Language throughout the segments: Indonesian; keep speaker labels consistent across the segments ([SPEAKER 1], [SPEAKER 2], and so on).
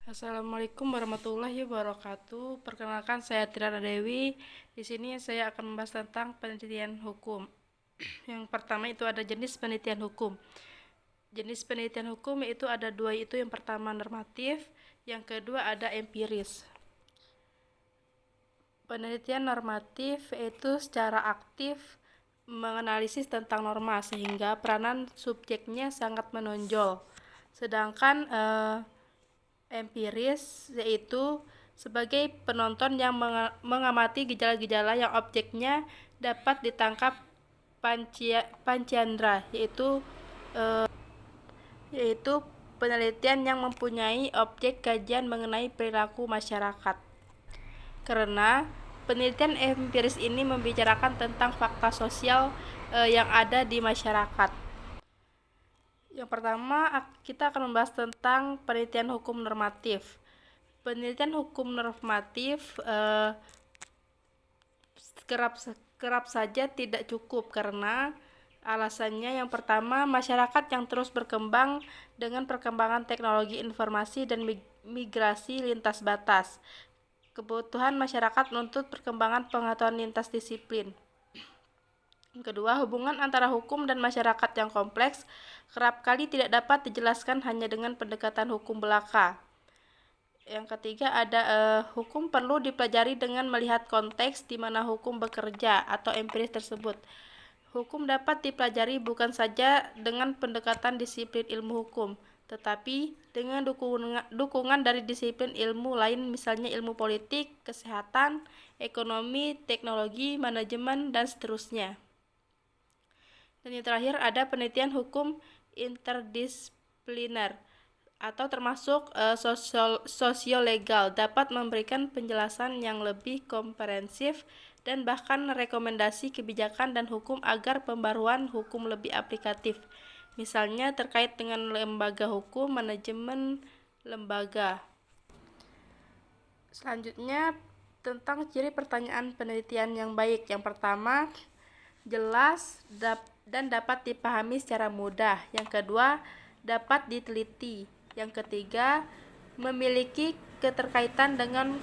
[SPEAKER 1] Assalamualaikum warahmatullahi wabarakatuh. Perkenalkan, saya Tirana Dewi. Di sini saya akan membahas tentang penelitian hukum. Yang pertama itu ada jenis penelitian hukum. Jenis penelitian hukum itu ada dua, itu yang pertama normatif, yang kedua ada empiris. Penelitian normatif itu secara aktif menganalisis tentang norma sehingga peranan subjeknya sangat menonjol. Sedangkan empiris yaitu sebagai penonton yang mengamati gejala-gejala yang objeknya dapat ditangkap panceandera, yaitu penelitian yang mempunyai objek kajian mengenai perilaku masyarakat. Karena penelitian empiris ini membicarakan tentang fakta sosial yang ada di masyarakat. Yang pertama, kita akan membahas tentang penelitian hukum normatif. Penelitian hukum normatif kerap saja tidak cukup karena alasannya yang pertama, masyarakat yang terus berkembang dengan perkembangan teknologi informasi dan migrasi lintas batas. Kebutuhan masyarakat menuntut perkembangan pengetahuan lintas disiplin. Kedua, hubungan antara hukum dan masyarakat yang kompleks kerap kali tidak dapat dijelaskan hanya dengan pendekatan hukum belaka. Yang ketiga ada hukum perlu dipelajari dengan melihat konteks di mana hukum bekerja atau empiris tersebut. Hukum dapat dipelajari bukan saja dengan pendekatan disiplin ilmu hukum, tetapi dengan dukungan dari disiplin ilmu lain, misalnya ilmu politik, kesehatan, ekonomi, teknologi, manajemen, dan seterusnya. Dan yang terakhir ada penelitian hukum interdisipliner atau termasuk sosiolegal, dapat memberikan penjelasan yang lebih komprehensif dan bahkan rekomendasi kebijakan dan hukum agar pembaruan hukum lebih aplikatif, misalnya terkait dengan lembaga hukum, manajemen lembaga. Selanjutnya tentang ciri pertanyaan penelitian yang baik. Yang pertama, jelas dan dapat dipahami secara mudah. Yang kedua, dapat diteliti. Yang ketiga, memiliki keterkaitan dengan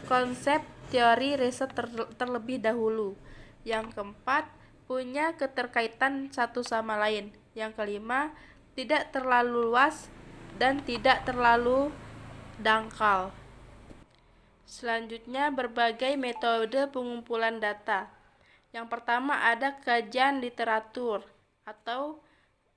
[SPEAKER 1] konsep teori riset terlebih dahulu. Yang keempat, punya keterkaitan satu sama lain. Yang kelima, tidak terlalu luas dan tidak terlalu dangkal. Selanjutnya, berbagai metode pengumpulan data. Yang pertama ada kajian literatur atau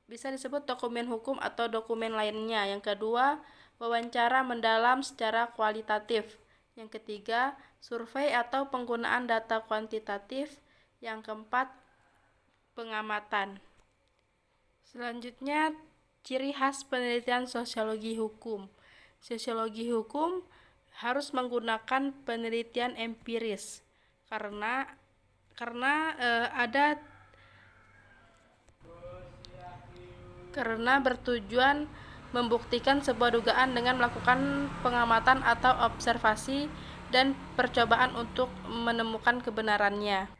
[SPEAKER 1] bisa disebut dokumen hukum atau dokumen lainnya. Yang kedua, wawancara mendalam secara kualitatif. Yang ketiga, survei atau penggunaan data kuantitatif. Yang keempat, pengamatan. Selanjutnya, ciri khas penelitian sosiologi hukum. Sosiologi hukum harus menggunakan penelitian empiris karena bertujuan membuktikan sebuah dugaan dengan melakukan pengamatan atau observasi dan percobaan untuk menemukan kebenarannya.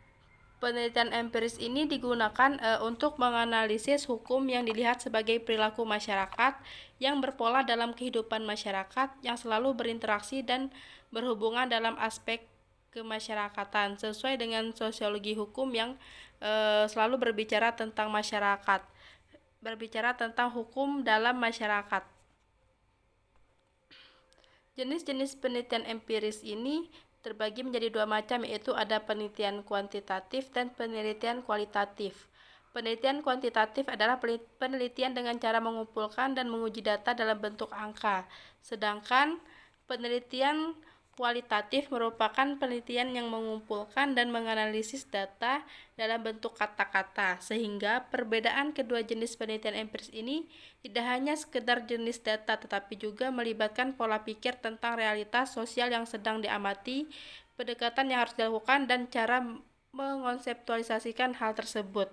[SPEAKER 1] Penelitian empiris ini digunakan untuk menganalisis hukum yang dilihat sebagai perilaku masyarakat yang berpola dalam kehidupan masyarakat yang selalu berinteraksi dan berhubungan dalam aspek kemasyarakatan, sesuai dengan sosiologi hukum yang selalu berbicara tentang masyarakat, berbicara tentang hukum dalam masyarakat. Jenis-jenis penelitian empiris ini terbagi menjadi dua macam, yaitu ada penelitian kuantitatif dan penelitian kualitatif. Penelitian kuantitatif adalah penelitian dengan cara mengumpulkan dan menguji data dalam bentuk angka, sedangkan penelitian kualitatif merupakan penelitian yang mengumpulkan dan menganalisis data dalam bentuk kata-kata, sehingga perbedaan kedua jenis penelitian empiris ini tidak hanya sekedar jenis data, tetapi juga melibatkan pola pikir tentang realitas sosial yang sedang diamati, pendekatan yang harus dilakukan, dan cara mengkonseptualisasikan hal tersebut.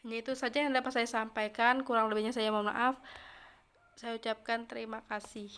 [SPEAKER 1] Hanya itu saja yang dapat saya sampaikan, kurang lebihnya saya mohon maaf. Saya ucapkan terima kasih.